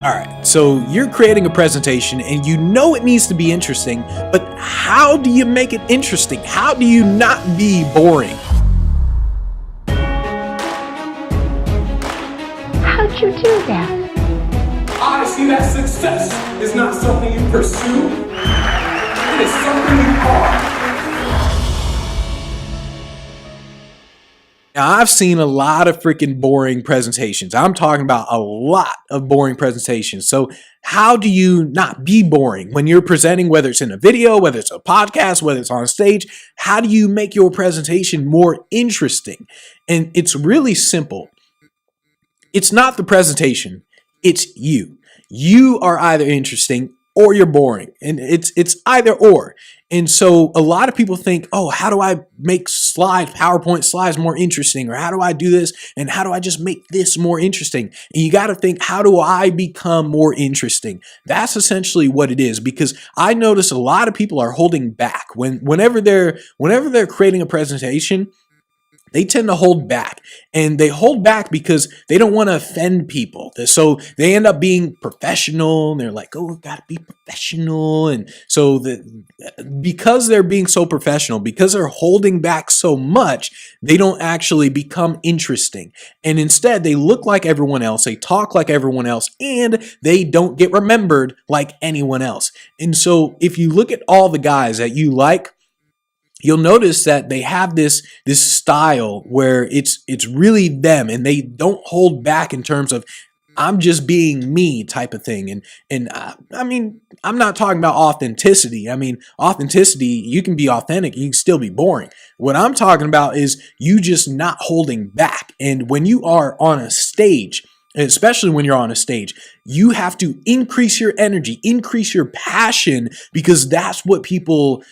All right, so you're creating a presentation and you know it needs to be interesting, but how do you make it interesting? How do you not be boring? How'd you do that? I see that success is not something you pursue, it is something you are. Now, I've seen a lot of freaking boring presentations. I'm talking about a lot of boring presentations. So how do you not be boring when you're presenting, whether it's in a video, whether it's a podcast, whether it's on stage? How do you make your presentation more interesting? And it's really simple. It's not the presentation, it's you. You are either interesting or you're boring, and it's either or. And so a lot of people think, oh, how do I make PowerPoint slides more interesting? Or how do I do this? And how do I just make this more interesting? And you got to think, how do I become more interesting? That's essentially what it is, because I notice a lot of people are holding back whenever they're creating a presentation. They tend to hold back, and they hold back because they don't want to offend people. So they end up being professional, and they're like, oh, gotta be professional. And so because they're being so professional, because they're holding back so much, they don't actually become interesting. And instead, they look like everyone else, they talk like everyone else, and they don't get remembered like anyone else. And so if you look at all the guys that you like, you'll notice that they have this style where it's really them, and they don't hold back in terms of I'm just being me type of thing. And I mean, I'm not talking about authenticity. I mean, authenticity, you can be authentic, you can still be boring. What I'm talking about is you just not holding back. And when you are on a stage, and especially when you're on a stage, you have to increase your energy, increase your passion, because that's what people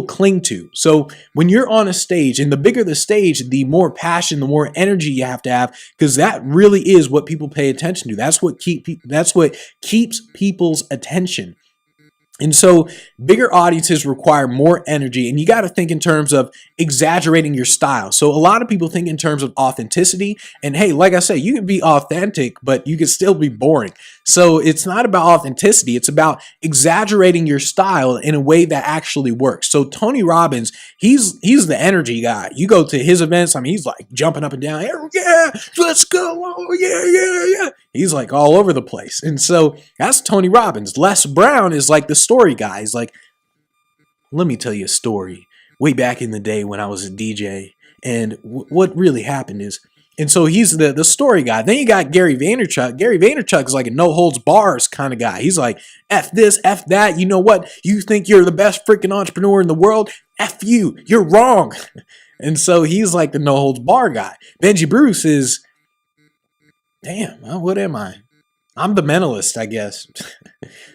cling to. So when you're on a stage, and the bigger the stage, the more passion, the more energy you have to have, because that really is what people pay attention to. That's what keeps people's attention. And so bigger audiences require more energy, and you got to think in terms of exaggerating your style. So a lot of people think in terms of authenticity, and hey, like I said, you can be authentic, but you can still be boring. So it's not about authenticity, it's about exaggerating your style in a way that actually works. So Tony Robbins, he's the energy guy. You go to his events, I mean, he's like jumping up and down, yeah, let's go, oh, yeah. He's like all over the place. And so that's Tony Robbins. Les Brown is like the story guy. He's like, let me tell you a story. Way back in the day when I was a DJ, and what really happened is, and so he's the story guy. Then you got Gary Vaynerchuk. Gary Vaynerchuk is like a no holds bars kind of guy. He's like, F this, F that. You know what? You think you're the best freaking entrepreneur in the world? F you. You're wrong. And so he's like the no holds bar guy. Benji Bruce is, damn, well, what am I? I'm the mentalist, I guess.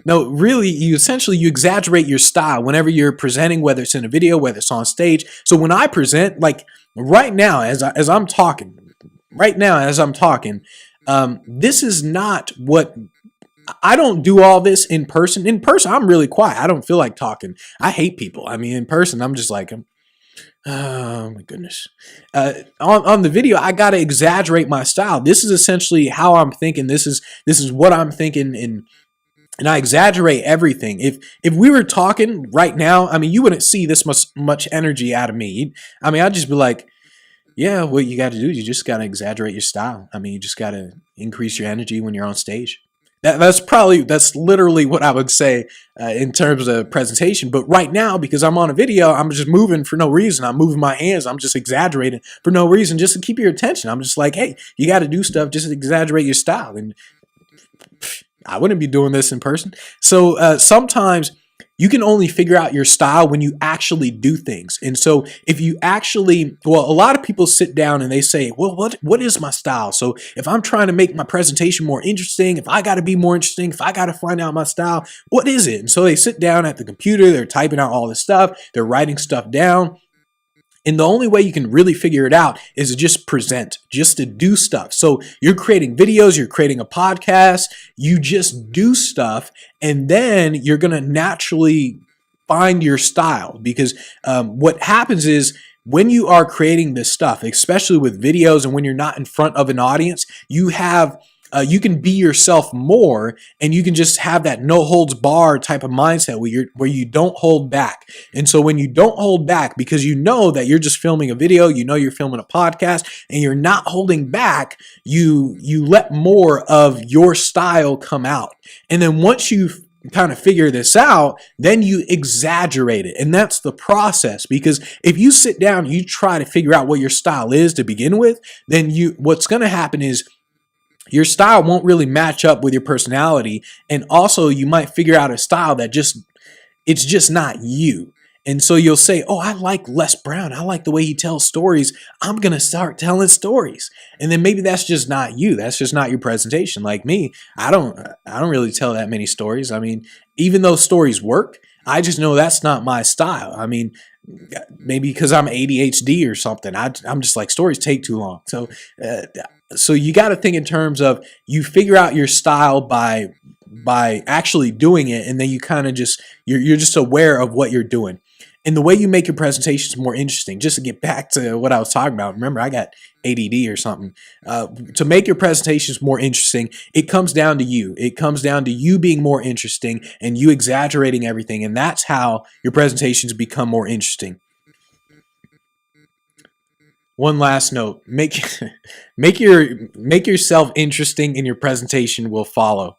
No, really, you exaggerate your style whenever you're presenting, whether it's in a video, whether it's on stage. So when I present, like right now, as I'm talking, this is not what, I don't do all this in person. In person, I'm really quiet. I don't feel like talking. I hate people. I mean, in person, I'm just like, oh my goodness. On the video, I got to exaggerate my style. This is essentially how I'm thinking. This is what I'm thinking, and I exaggerate everything. If we were talking right now, I mean, you wouldn't see this much energy out of me. I mean, I'd just be like, yeah, what you got to do is you just got to exaggerate your style. I mean, you just got to increase your energy when you're on stage. That's literally what I would say in terms of presentation. But right now, because I'm on a video, I'm just moving for no reason. I'm moving my hands. I'm just exaggerating for no reason, just to keep your attention. I'm just like, hey, you got to do stuff, just exaggerate your style. And I wouldn't be doing this in person. So sometimes you can only figure out your style when you actually do things. And so if you actually, well, a lot of people sit down and they say, well, what is my style? So if I'm trying to make my presentation more interesting, if I got to be more interesting, if I got to find out my style, what is it? And so they sit down at the computer, they're typing out all this stuff, they're writing stuff down. And the only way you can really figure it out is to just present, just to do stuff. So you're creating videos, you're creating a podcast, you just do stuff, and then you're going to naturally find your style. Because what happens is when you are creating this stuff, especially with videos and when you're not in front of an audience, you have you can be yourself more, and you can just have that no holds bar type of mindset where you don't hold back. And so when you don't hold back, because you know that you're just filming a video, you know you're filming a podcast, and you're not holding back, you let more of your style come out. And then once you kind of figure this out, then you exaggerate it. And that's the process, because if you sit down and you try to figure out what your style is to begin with, then what's going to happen is your style won't really match up with your personality. And also you might figure out a style that it's just not you. And so you'll say, oh, I like Les Brown. I like the way he tells stories. I'm going to start telling stories. And then maybe that's just not you. That's just not your presentation. Like me, I don't really tell that many stories. I mean, even though stories work, I just know that's not my style. I mean, maybe because I'm ADHD or something. I'm just like, stories take too long. So you got to think in terms of, you figure out your style by actually doing it, and then you kind of just you're just aware of what you're doing. And the way you make your presentations more interesting, just to get back to what I was talking about, remember I got ADD or something, to make your presentations more interesting, it comes down to you. It comes down to you being more interesting and you exaggerating everything. And that's how your presentations become more interesting. One last note, make yourself interesting and your presentation will follow.